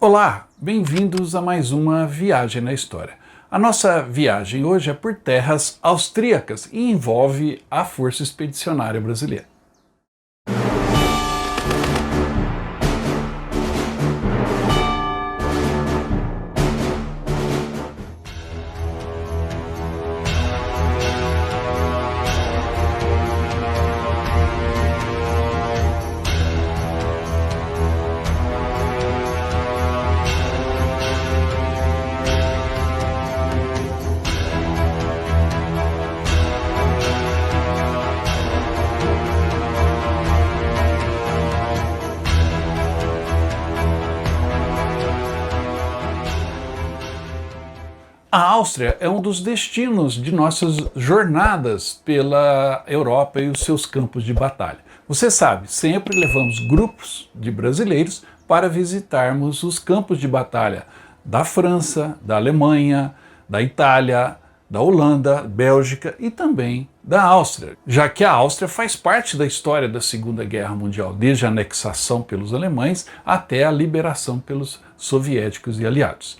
Olá, bem-vindos a mais uma viagem na história. A nossa viagem hoje é por terras austríacas e envolve a Força Expedicionária Brasileira. A Áustria é um dos destinos de nossas jornadas pela Europa e os seus campos de batalha. Você sabe, sempre levamos grupos de brasileiros para visitarmos os campos de batalha da França, da Alemanha, da Itália, da Holanda, Bélgica e também da Áustria, já que a Áustria faz parte da história da Segunda Guerra Mundial, desde a anexação pelos alemães até a liberação pelos soviéticos e aliados.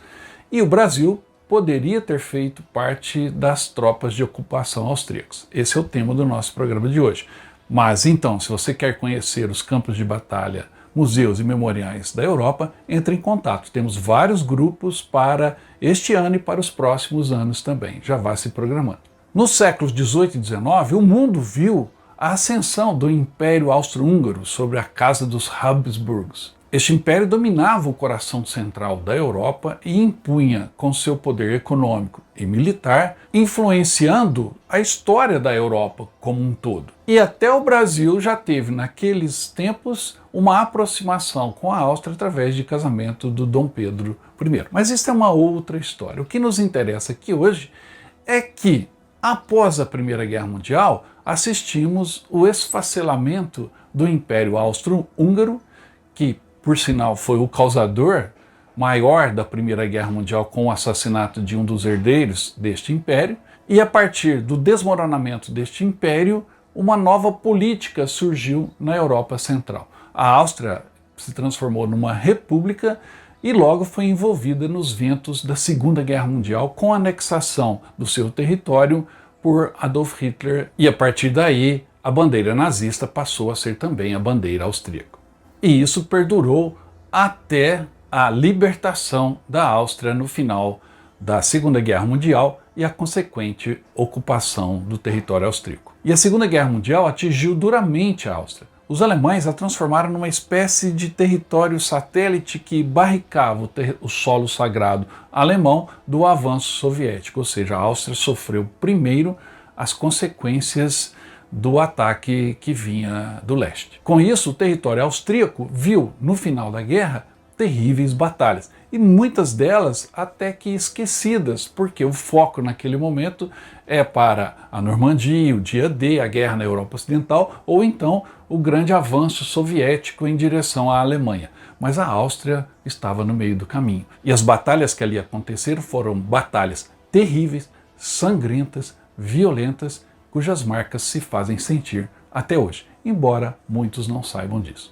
E o Brasil poderia ter feito parte das tropas de ocupação austríacas. Esse é o tema do nosso programa de hoje. Mas então, se você quer conhecer os campos de batalha, museus e memoriais da Europa, entre em contato. Temos vários grupos para este ano e para os próximos anos também. Já vá se programando. Nos séculos XVIII e XIX, o mundo viu a ascensão do Império Austro-Húngaro sobre a Casa dos Habsburgos. Este império dominava o coração central da Europa e impunha, com seu poder econômico e militar, influenciando a história da Europa como um todo. E até o Brasil já teve, naqueles tempos, uma aproximação com a Áustria através de casamento do Dom Pedro I. Mas isso é uma outra história. O que nos interessa aqui hoje é que, após a Primeira Guerra Mundial, assistimos o esfacelamento do Império Austro-Húngaro, que por sinal foi o causador maior da Primeira Guerra Mundial com o assassinato de um dos herdeiros deste império, e a partir do desmoronamento deste império, uma nova política surgiu na Europa Central. A Áustria se transformou numa república e logo foi envolvida nos ventos da Segunda Guerra Mundial com a anexação do seu território por Adolf Hitler, e a partir daí a bandeira nazista passou a ser também a bandeira austríaca. E isso perdurou até a libertação da Áustria no final da Segunda Guerra Mundial e a consequente ocupação do território austríaco. E a Segunda Guerra Mundial atingiu duramente a Áustria. Os alemães a transformaram numa espécie de território satélite que barricava o solo sagrado alemão do avanço soviético, ou seja, a Áustria sofreu primeiro as consequências do ataque que vinha do leste. Com isso, o território austríaco viu, no final da guerra, terríveis batalhas, e muitas delas até que esquecidas, porque o foco naquele momento é para a Normandia, o dia D, a guerra na Europa Ocidental, ou então o grande avanço soviético em direção à Alemanha. Mas a Áustria estava no meio do caminho, e as batalhas que ali aconteceram foram batalhas terríveis, sangrentas, violentas, cujas marcas se fazem sentir até hoje, embora muitos não saibam disso.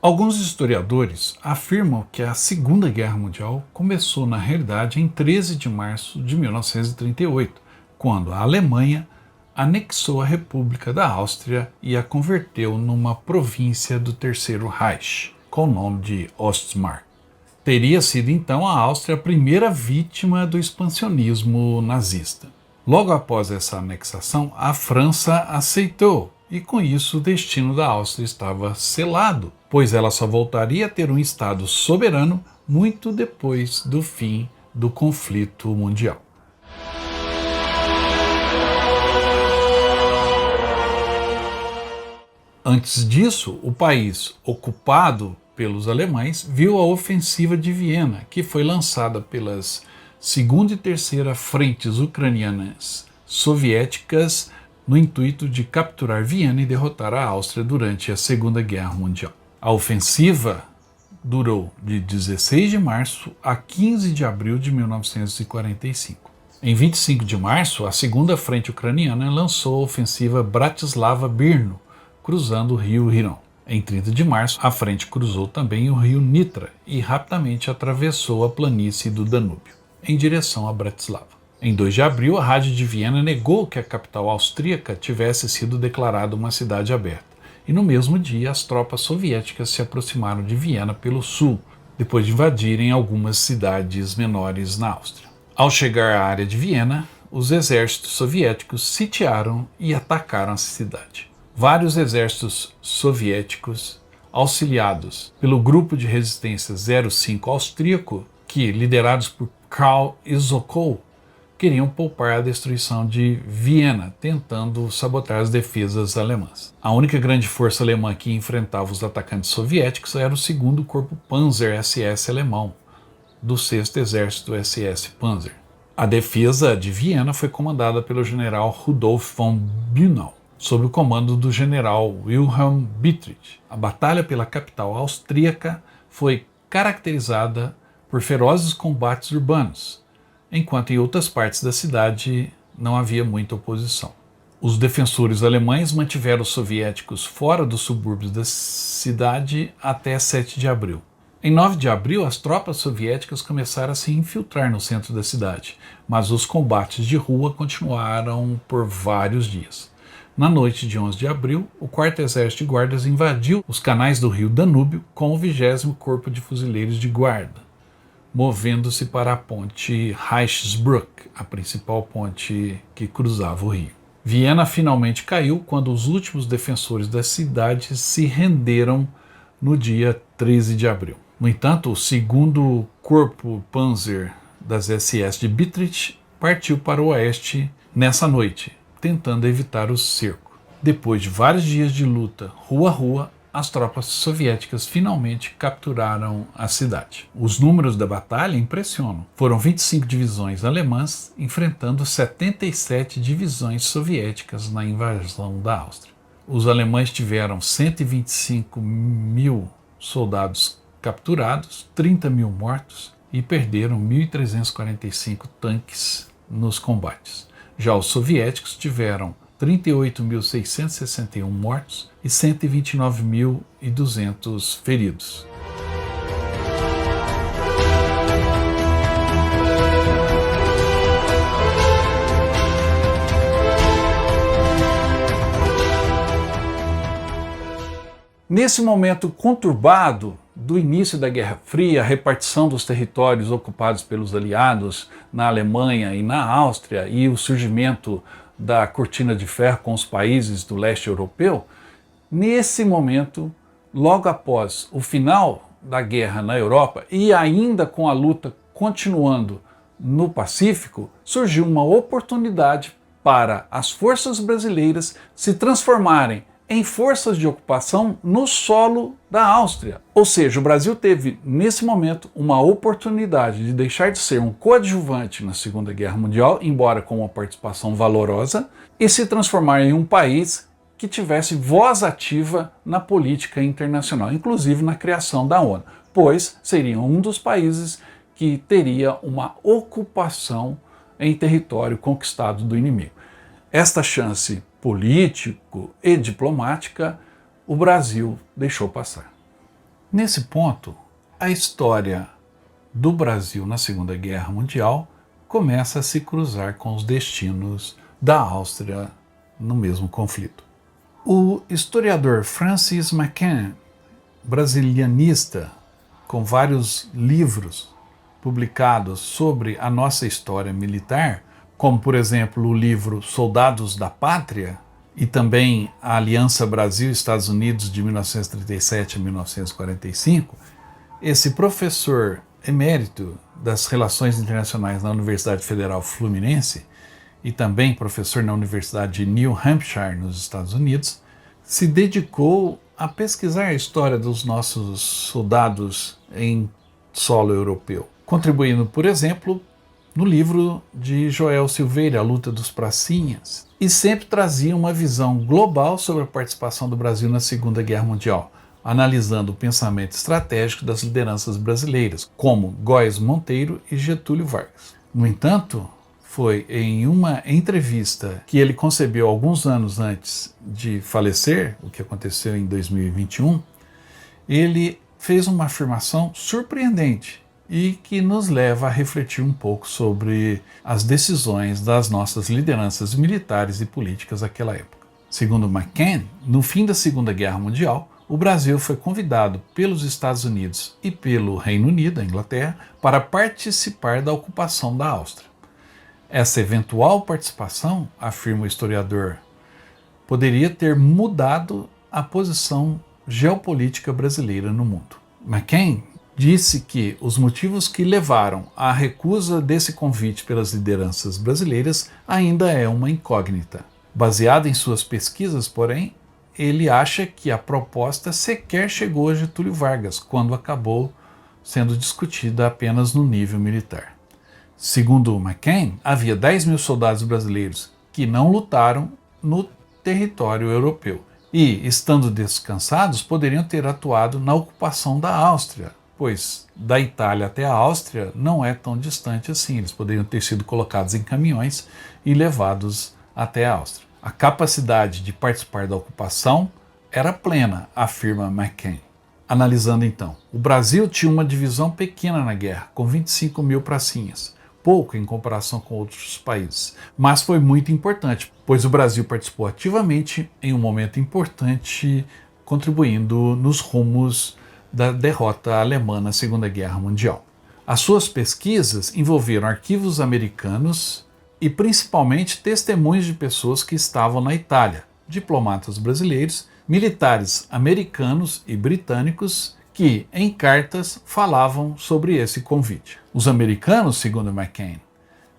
Alguns historiadores afirmam que a Segunda Guerra Mundial começou na realidade em 13 de março de 1938, quando a Alemanha anexou a República da Áustria e a converteu numa província do Terceiro Reich, com o nome de Ostmark. Teria sido então a Áustria a primeira vítima do expansionismo nazista. Logo após essa anexação, a França aceitou, e com isso o destino da Áustria estava selado, pois ela só voltaria a ter um Estado soberano muito depois do fim do conflito mundial. Antes disso, o país ocupado pelos alemães viu a ofensiva de Viena, que foi lançada pelas segunda e terceira frentes ucranianas soviéticas no intuito de capturar Viena e derrotar a Áustria durante a Segunda Guerra Mundial. A ofensiva durou de 16 de março a 15 de abril de 1945. Em 25 de março, a segunda frente ucraniana lançou a ofensiva Bratislava-Brno, cruzando o rio Rirão. Em 30 de março, a frente cruzou também o rio Nitra e rapidamente atravessou a planície do Danúbio, em direção a Bratislava. Em 2 de abril, a Rádio de Viena negou que a capital austríaca tivesse sido declarada uma cidade aberta. E no mesmo dia, as tropas soviéticas se aproximaram de Viena pelo sul, depois de invadirem algumas cidades menores na Áustria. Ao chegar à área de Viena, os exércitos soviéticos sitiaram e atacaram a cidade. Vários exércitos soviéticos, auxiliados pelo grupo de resistência 05 austríaco, que, liderados por Karl Isokol, queriam poupar a destruição de Viena, tentando sabotar as defesas alemãs. A única grande força alemã que enfrentava os atacantes soviéticos era o 2º Corpo Panzer SS alemão, do 6º Exército SS Panzer. A defesa de Viena foi comandada pelo general Rudolf von Bülow, sob o comando do general Wilhelm Dietrich. A batalha pela capital austríaca foi caracterizada por ferozes combates urbanos, enquanto em outras partes da cidade não havia muita oposição. Os defensores alemães mantiveram os soviéticos fora dos subúrbios da cidade até 7 de abril. Em 9 de abril, as tropas soviéticas começaram a se infiltrar no centro da cidade, mas os combates de rua continuaram por vários dias. Na noite de 11 de abril, o 4º Exército de Guardas invadiu os canais do rio Danúbio com o 20º Corpo de Fuzileiros de Guarda, movendo-se para a ponte Reichsbrück, a principal ponte que cruzava o rio. Viena finalmente caiu quando os últimos defensores da cidade se renderam no dia 13 de abril. No entanto, o 2º Corpo Panzer das SS de Dietrich partiu para o oeste nessa noite, tentando evitar o cerco. Depois de vários dias de luta rua a rua, as tropas soviéticas finalmente capturaram a cidade. Os números da batalha impressionam. Foram 25 divisões alemãs enfrentando 77 divisões soviéticas na invasão da Áustria. Os alemães tiveram 125 mil soldados capturados, 30 mil mortos e perderam 1.345 tanques nos combates. Já os soviéticos tiveram 38.661 mortos e 129.200 feridos. Nesse momento conturbado do início da Guerra Fria, a repartição dos territórios ocupados pelos aliados na Alemanha e na Áustria e o surgimento da cortina de ferro com os países do leste europeu, nesse momento, logo após o final da guerra na Europa e ainda com a luta continuando no Pacífico, surgiu uma oportunidade para as forças brasileiras se transformarem em forças de ocupação no solo da Áustria. Ou seja, o Brasil teve, nesse momento, uma oportunidade de deixar de ser um coadjuvante na Segunda Guerra Mundial, embora com uma participação valorosa, e se transformar em um país que tivesse voz ativa na política internacional, inclusive na criação da ONU, pois seria um dos países que teria uma ocupação em território conquistado do inimigo. Esta chance político e diplomática, o Brasil deixou passar. Nesse ponto, a história do Brasil na Segunda Guerra Mundial começa a se cruzar com os destinos da Áustria no mesmo conflito. O historiador Francis McCann, brasilianista, com vários livros publicados sobre a nossa história militar, como, por exemplo, o livro Soldados da Pátria e também a Aliança Brasil-Estados Unidos de 1937 a 1945, esse professor emérito das Relações Internacionais na Universidade Federal Fluminense e também professor na Universidade de New Hampshire, nos Estados Unidos, se dedicou a pesquisar a história dos nossos soldados em solo europeu, contribuindo, por exemplo, no livro de Joel Silveira, A Luta dos Pracinhas, e sempre trazia uma visão global sobre a participação do Brasil na Segunda Guerra Mundial, analisando o pensamento estratégico das lideranças brasileiras, como Góes Monteiro e Getúlio Vargas. No entanto, foi em uma entrevista que ele concebeu alguns anos antes de falecer, o que aconteceu em 2021, ele fez uma afirmação surpreendente e que nos leva a refletir um pouco sobre as decisões das nossas lideranças militares e políticas daquela época. Segundo McCain, no fim da Segunda Guerra Mundial, o Brasil foi convidado pelos Estados Unidos e pelo Reino Unido, a Inglaterra, para participar da ocupação da Áustria. Essa eventual participação, afirma o historiador, poderia ter mudado a posição geopolítica brasileira no mundo. McCain disse que os motivos que levaram à recusa desse convite pelas lideranças brasileiras ainda é uma incógnita. Baseado em suas pesquisas, porém, ele acha que a proposta sequer chegou a Getúlio Vargas, quando acabou sendo discutida apenas no nível militar. Segundo McCain, havia 10 mil soldados brasileiros que não lutaram no território europeu e, estando descansados, poderiam ter atuado na ocupação da Áustria, pois da Itália até a Áustria não é tão distante assim. Eles poderiam ter sido colocados em caminhões e levados até a Áustria. A capacidade de participar da ocupação era plena, afirma McCain. Analisando então, o Brasil tinha uma divisão pequena na guerra, com 25 mil pracinhas, pouco em comparação com outros países, mas foi muito importante, pois o Brasil participou ativamente em um momento importante, contribuindo nos rumos da derrota alemã na Segunda Guerra Mundial. As suas pesquisas envolveram arquivos americanos e principalmente testemunhos de pessoas que estavam na Itália, diplomatas brasileiros, militares americanos e britânicos que, em cartas, falavam sobre esse convite. Os americanos, segundo McCain,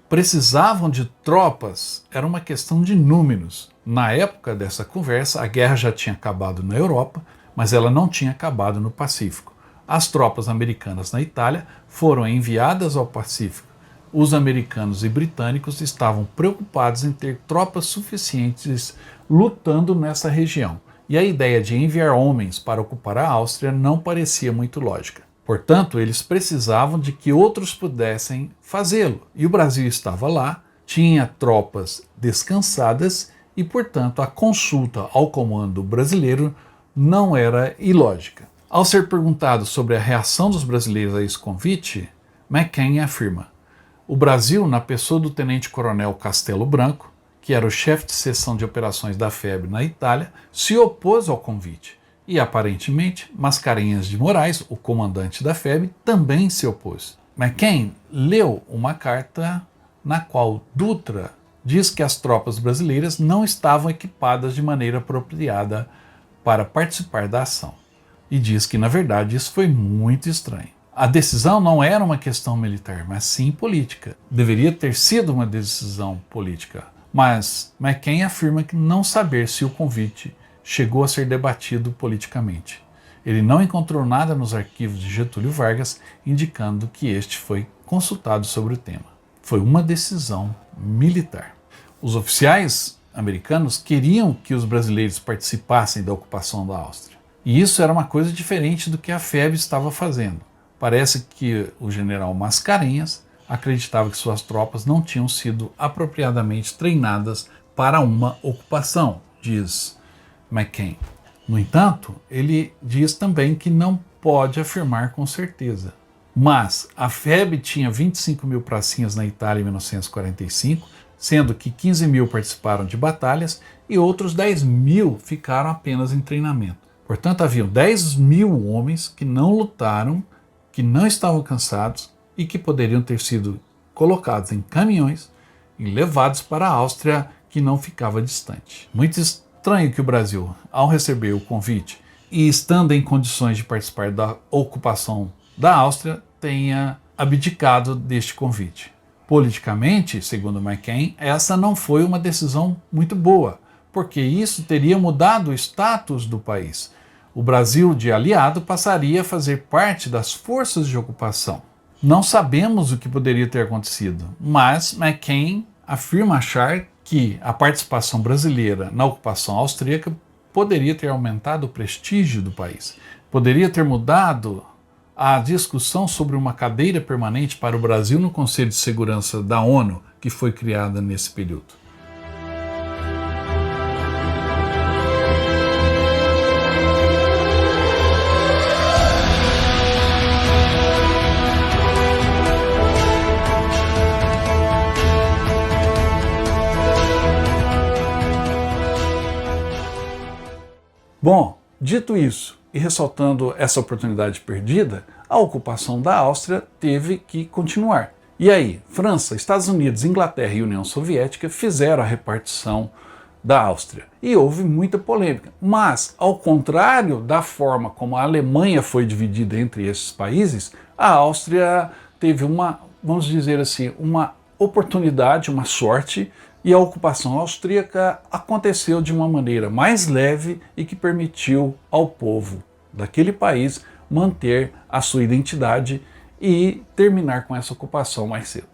precisavam de tropas, era uma questão de números. Na época dessa conversa, a guerra já tinha acabado na Europa, mas ela não tinha acabado no Pacífico. As tropas americanas na Itália foram enviadas ao Pacífico. Os americanos e britânicos estavam preocupados em ter tropas suficientes lutando nessa região, e a ideia de enviar homens para ocupar a Áustria não parecia muito lógica. Portanto, eles precisavam de que outros pudessem fazê-lo, e o Brasil estava lá, tinha tropas descansadas e, portanto, a consulta ao comando brasileiro não era ilógica. Ao ser perguntado sobre a reação dos brasileiros a esse convite, McCain afirma: o Brasil, na pessoa do tenente-coronel Castelo Branco, que era o chefe de seção de operações da FEB na Itália, se opôs ao convite. E, aparentemente, Mascarenhas de Moraes, o comandante da FEB, também se opôs. McCain leu uma carta na qual Dutra diz que as tropas brasileiras não estavam equipadas de maneira apropriada para participar da ação. E diz que, na verdade, isso foi muito estranho. A decisão não era uma questão militar, mas sim política. Deveria ter sido uma decisão política. Mas McCain afirma que não saber se o convite chegou a ser debatido politicamente. Ele não encontrou nada nos arquivos de Getúlio Vargas indicando que este foi consultado sobre o tema. Foi uma decisão militar. Os oficiais americanos queriam que os brasileiros participassem da ocupação da Áustria. E isso era uma coisa diferente do que a FEB estava fazendo. Parece que o general Mascarenhas acreditava que suas tropas não tinham sido apropriadamente treinadas para uma ocupação, diz McCain. No entanto, ele diz também que não pode afirmar com certeza. Mas a FEB tinha 25 mil pracinhas na Itália em 1945, sendo que 15 mil participaram de batalhas e outros 10 mil ficaram apenas em treinamento. Portanto, haviam 10 mil homens que não lutaram, que não estavam cansados e que poderiam ter sido colocados em caminhões e levados para a Áustria, que não ficava distante. Muito estranho que o Brasil, ao receber o convite e estando em condições de participar da ocupação da Áustria, tenha abdicado deste convite. Politicamente, segundo McCain, essa não foi uma decisão muito boa, porque isso teria mudado o status do país. O Brasil, de aliado, passaria a fazer parte das forças de ocupação. Não sabemos o que poderia ter acontecido, mas McCain afirma achar que a participação brasileira na ocupação austríaca poderia ter aumentado o prestígio do país, poderia ter mudado a discussão sobre uma cadeira permanente para o Brasil no Conselho de Segurança da ONU, que foi criada nesse período. Bom, dito isso, e ressaltando essa oportunidade perdida, a ocupação da Áustria teve que continuar. E aí, França, Estados Unidos, Inglaterra e União Soviética fizeram a repartição da Áustria. E houve muita polêmica. Mas, ao contrário da forma como a Alemanha foi dividida entre esses países, a Áustria teve uma, vamos dizer assim, uma oportunidade, uma sorte, e a ocupação austríaca aconteceu de uma maneira mais leve e que permitiu ao povo daquele país manter a sua identidade e terminar com essa ocupação mais cedo.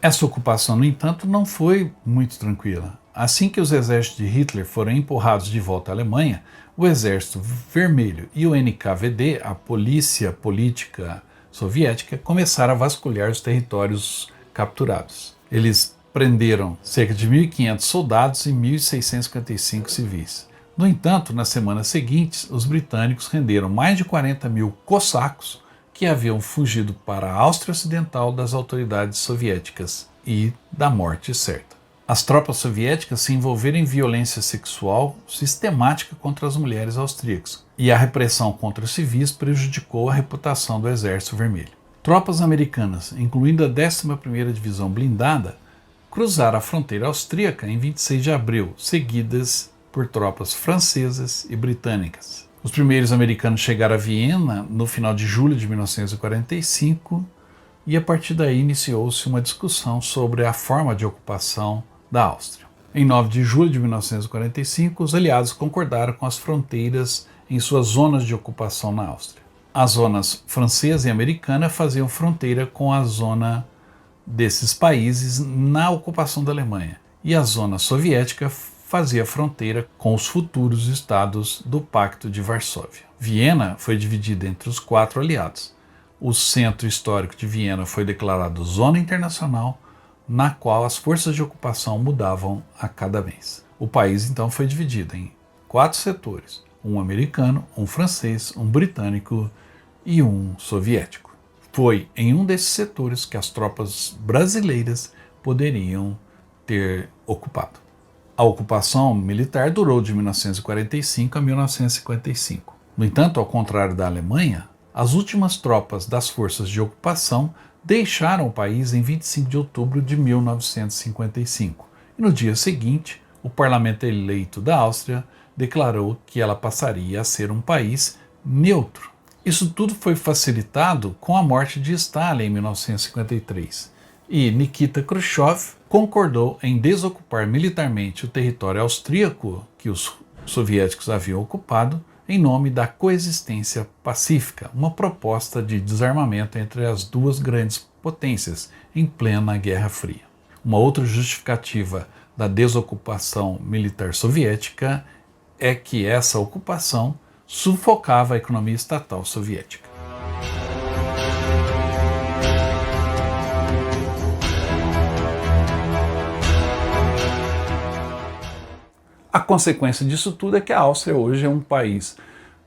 Essa ocupação, no entanto, não foi muito tranquila. Assim que os exércitos de Hitler foram empurrados de volta à Alemanha, o Exército Vermelho e o NKVD, a Polícia Política Soviética, começaram a vasculhar os territórios capturados. Eles prenderam cerca de 1.500 soldados e 1.655 civis. No entanto, nas semanas seguintes, os britânicos renderam mais de 40 mil cossacos que haviam fugido para a Áustria Ocidental das autoridades soviéticas e da morte certa. As tropas soviéticas se envolveram em violência sexual sistemática contra as mulheres austríacas, e a repressão contra os civis prejudicou a reputação do Exército Vermelho. Tropas americanas, incluindo a 11ª Divisão Blindada, cruzaram a fronteira austríaca em 26 de abril, seguidas por tropas francesas e britânicas. Os primeiros americanos chegaram a Viena no final de julho de 1945 e a partir daí iniciou-se uma discussão sobre a forma de ocupação da Áustria. Em 9 de julho de 1945, os aliados concordaram com as fronteiras em suas zonas de ocupação na Áustria. As zonas francesa e americana faziam fronteira com a zona desses países na ocupação da Alemanha, e a zona soviética fazia fronteira com os futuros estados do Pacto de Varsóvia. Viena foi dividida entre os 4 aliados. O centro histórico de Viena foi declarado zona internacional, na qual as forças de ocupação mudavam a cada mês. O país então foi dividido em 4 setores, um americano, um francês, um britânico e um soviético. Foi em um desses setores que as tropas brasileiras poderiam ter ocupado. A ocupação militar durou de 1945 a 1955. No entanto, ao contrário da Alemanha, as últimas tropas das forças de ocupação deixaram o país em 25 de outubro de 1955. E no dia seguinte, o parlamento eleito da Áustria declarou que ela passaria a ser um país neutro. Isso tudo foi facilitado com a morte de Stalin em 1953, e Nikita Khrushchev concordou em desocupar militarmente o território austríaco que os soviéticos haviam ocupado em nome da coexistência pacífica, uma proposta de desarmamento entre as duas grandes potências em plena Guerra Fria. Uma outra justificativa da desocupação militar soviética é que essa ocupação sufocava a economia estatal soviética. A consequência disso tudo é que a Áustria hoje é um país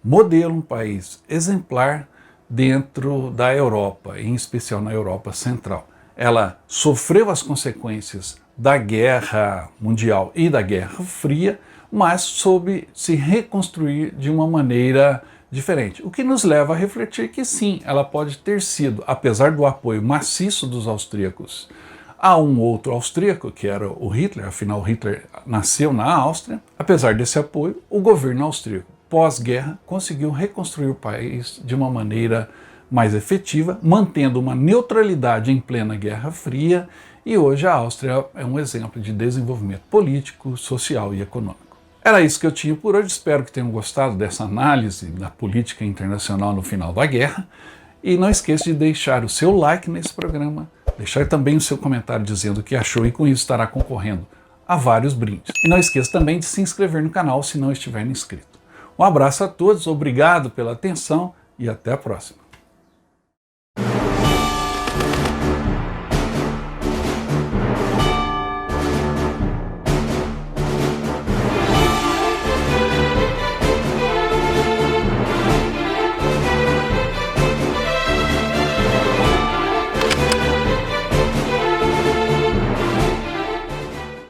modelo, um país exemplar dentro da Europa, em especial na Europa Central. Ela sofreu as consequências da Guerra Mundial e da Guerra Fria, mas soube se reconstruir de uma maneira diferente. O que nos leva a refletir que sim, ela pode ter sido, apesar do apoio maciço dos austríacos a um outro austríaco, que era o Hitler, afinal Hitler nasceu na Áustria, apesar desse apoio, o governo austríaco pós-guerra conseguiu reconstruir o país de uma maneira mais efetiva, mantendo uma neutralidade em plena Guerra Fria, e hoje a Áustria é um exemplo de desenvolvimento político, social e econômico. Era isso que eu tinha por hoje, espero que tenham gostado dessa análise da política internacional no final da guerra, e não esqueça de deixar o seu like nesse programa, deixar também o seu comentário dizendo o que achou e com isso estará concorrendo a vários brindes. E não esqueça também de se inscrever no canal se não estiver inscrito. Um abraço a todos, obrigado pela atenção e até a próxima.